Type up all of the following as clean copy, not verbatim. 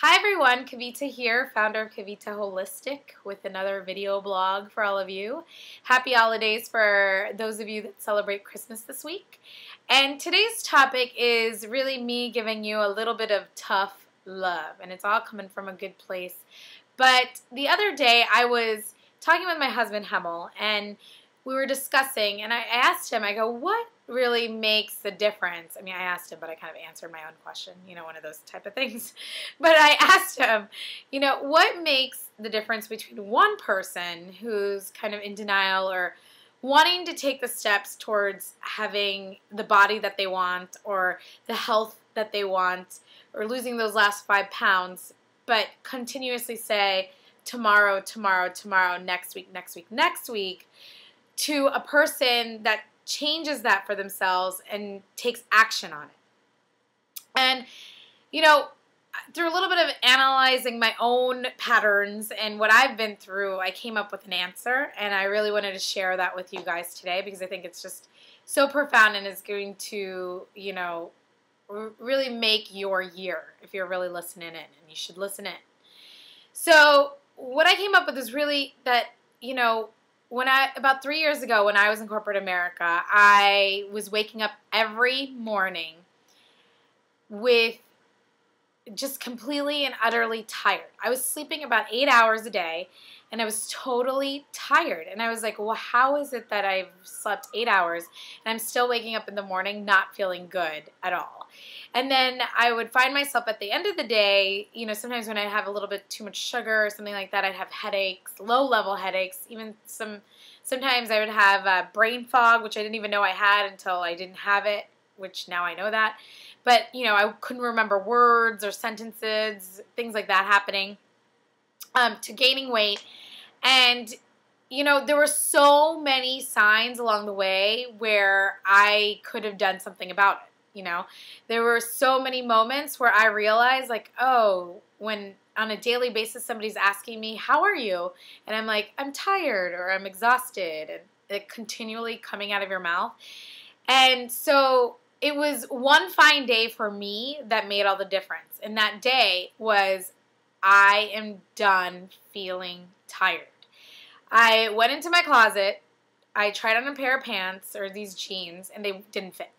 Hi everyone, Kavita here, founder of Kavita Holistic with another video blog for all of you. Happy holidays for those of you that celebrate Christmas this week. And today's topic is really me giving you a little bit of tough love, and it's all coming from a good place. But the other day I was talking with my husband Hemel, and we were discussing, and I asked him, I go, what really makes the difference? I mean, I asked him, but I kind of answered my own question, one of those type of things. But I asked him, what makes the difference between one person who's kind of in denial or wanting to take the steps towards having the body that they want or the health that they want or losing those last 5 pounds, but continuously say, tomorrow, tomorrow, tomorrow, next week, next week, next week, to a person that changes that for themselves and takes action on it. And, through a little bit of analyzing my own patterns and what I've been through, I came up with an answer, and I really wanted to share that with you guys today because I think it's just so profound and is going to, really make your year if you're really listening in, and you should listen in. So what I came up with is really that, about 3 years ago when I was in corporate America, I was waking up every morning with just completely and utterly tired. I was sleeping about 8 hours a day, and I was totally tired. And I was like, well, how is it that I've slept 8 hours and I'm still waking up in the morning not feeling good at all? And then I would find myself at the end of the day, sometimes when I have a little bit too much sugar or something like that, I'd have headaches, low-level headaches, even sometimes I would have brain fog, which I didn't even know I had until I didn't have it, which now I know that. But, I couldn't remember words or sentences, things like that happening, to gaining weight. And, there were so many signs along the way where I could have done something about it. There were so many moments where I realized, like, oh, when on a daily basis somebody's asking me, how are you? And I'm like, I'm tired or I'm exhausted, and it continually coming out of your mouth. And so it was one fine day for me that made all the difference. And that day was, I am done feeling tired. I went into my closet, I tried on a pair of pants or these jeans, and they didn't fit.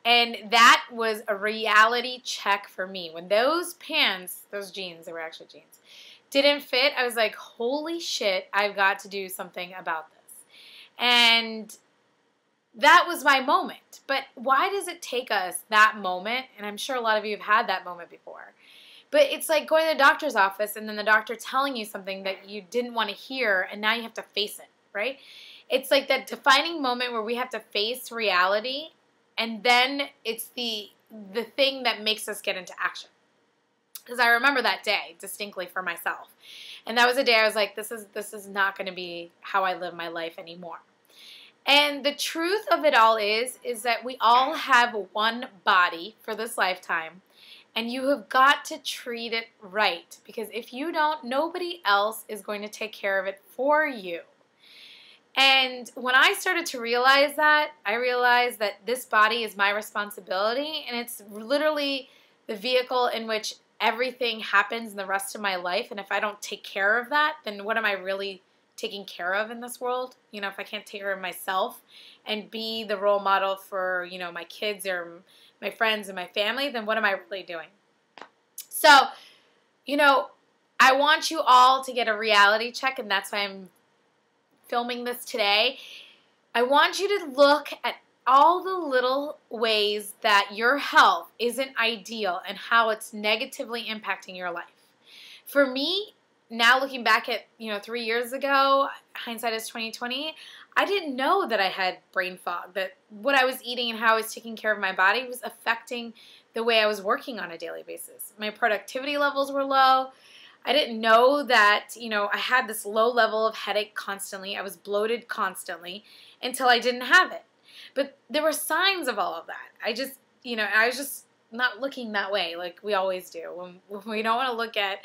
And that was a reality check for me. When those pants, those jeans, they were actually jeans, didn't fit, I was like, holy shit, I've got to do something about this. And that was my moment. But why does it take us that moment? And I'm sure a lot of you have had that moment before. But it's like going to the doctor's office and then the doctor telling you something that you didn't want to hear, and now you have to face it, right? It's like that defining moment where we have to face reality, and then it's the thing that makes us get into action. Because I remember that day distinctly for myself. And that was a day I was like, this is not going to be how I live my life anymore. And the truth of it all is that we all have one body for this lifetime, and you have got to treat it right, because if you don't, nobody else is going to take care of it for you. And when I started to realize that, I realized that this body is my responsibility, and it's literally the vehicle in which everything happens in the rest of my life. And if I don't take care of that, then what am I really taking care of in this world? If I can't take care of myself and be the role model for, my kids or my friends and my family, then what am I really doing? So, I want you all to get a reality check, and that's why I'm filming this today. I want you to look at all the little ways that your health isn't ideal and how it's negatively impacting your life. For me, now looking back at, 3 years ago, hindsight is 2020, I didn't know that I had brain fog, that what I was eating and how I was taking care of my body was affecting the way I was working on a daily basis. My productivity levels were low. I didn't know that, I had this low level of headache constantly. I was bloated constantly until I didn't have it. But there were signs of all of that. I was just not looking that way like we always do. When we don't want to look at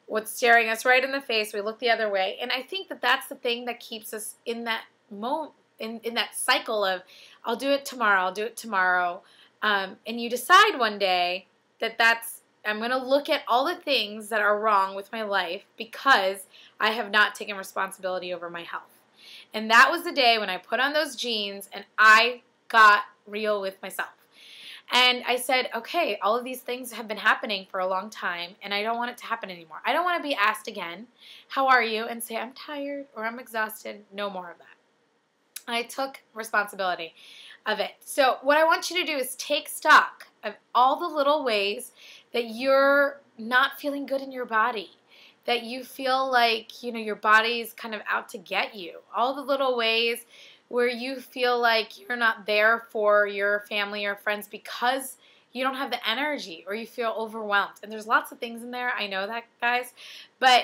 what's staring us right in the face, we look the other way. And I think that that's the thing that keeps us in that moment, in that cycle of, I'll do it tomorrow, I'll do it tomorrow. And you decide one day that that's I'm going to look at all the things that are wrong with my life because I have not taken responsibility over my health. And that was the day when I put on those jeans and I got real with myself. And I said, okay, all of these things have been happening for a long time, and I don't want it to happen anymore. I don't want to be asked again, how are you? And say, I'm tired or I'm exhausted. No more of that. I took responsibility of it. So what I want you to do is take stock of all the little ways that you're not feeling good in your body, that you feel like, your body's kind of out to get you. All the little ways where you feel like you're not there for your family or friends because you don't have the energy or you feel overwhelmed. And there's lots of things in there. I know that, guys. But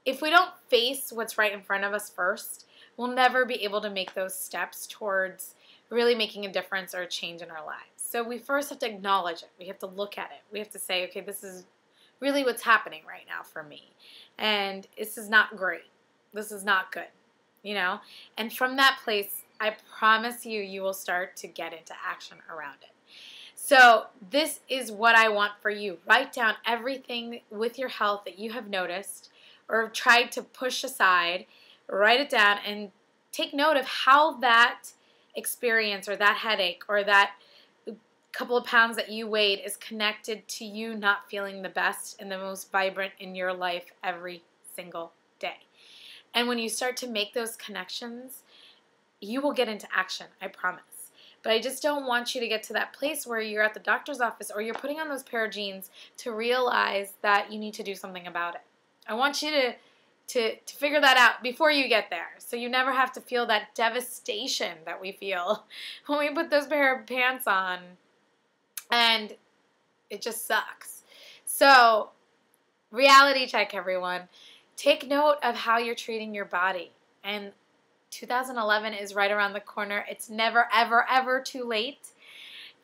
if we don't face what's right in front of us first, we'll never be able to make those steps towards really making a difference or a change in our lives. So we first have to acknowledge it. We have to look at it. We have to say, okay, this is really what's happening right now for me. And this is not great. This is not good, And from that place, I promise you, you will start to get into action around it. So this is what I want for you. Write down everything with your health that you have noticed or tried to push aside. Write it down and take note of how that experience or that headache or that couple of pounds that you weighed is connected to you not feeling the best and the most vibrant in your life every single day. And when you start to make those connections, you will get into action, I promise. But I just don't want you to get to that place where you're at the doctor's office or you're putting on those pair of jeans to realize that you need to do something about it. I want you to figure that out before you get there, so you never have to feel that devastation that we feel when we put those pair of pants on, and it just sucks. So, reality check, everyone. Take note of how you're treating your body, and 2011 is right around the corner. It's never, ever, ever too late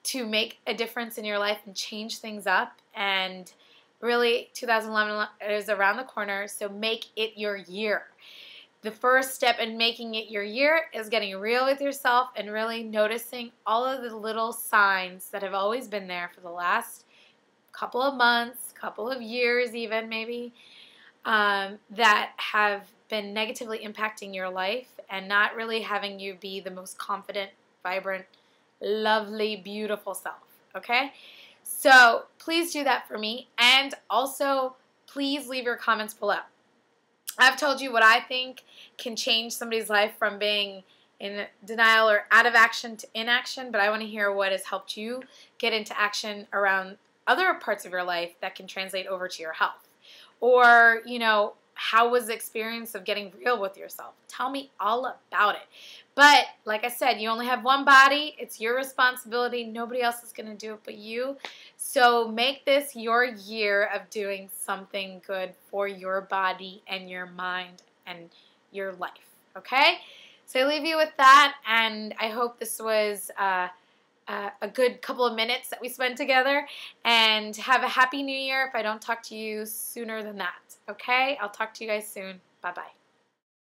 to make a difference in your life and change things up. And really, 2011 is around the corner, so make it your year. The first step in making it your year is getting real with yourself and really noticing all of the little signs that have always been there for the last couple of months, couple of years even maybe, that have been negatively impacting your life and not really having you be the most confident, vibrant, lovely, beautiful self, okay? So please do that for me, and also please leave your comments below. I've told you what I think can change somebody's life from being in denial or out of action to inaction, but I want to hear what has helped you get into action around other parts of your life that can translate over to your health. Or, how was the experience of getting real with yourself? Tell me all about it. But like I said, you only have one body. It's your responsibility. Nobody else is going to do it but you. So make this your year of doing something good for your body and your mind and your life. Okay? So I leave you with that, and I hope this was a good couple of minutes that we spent together, and have a happy new year if I don't talk to you sooner than that. Okay? I'll talk to you guys soon. Bye-bye.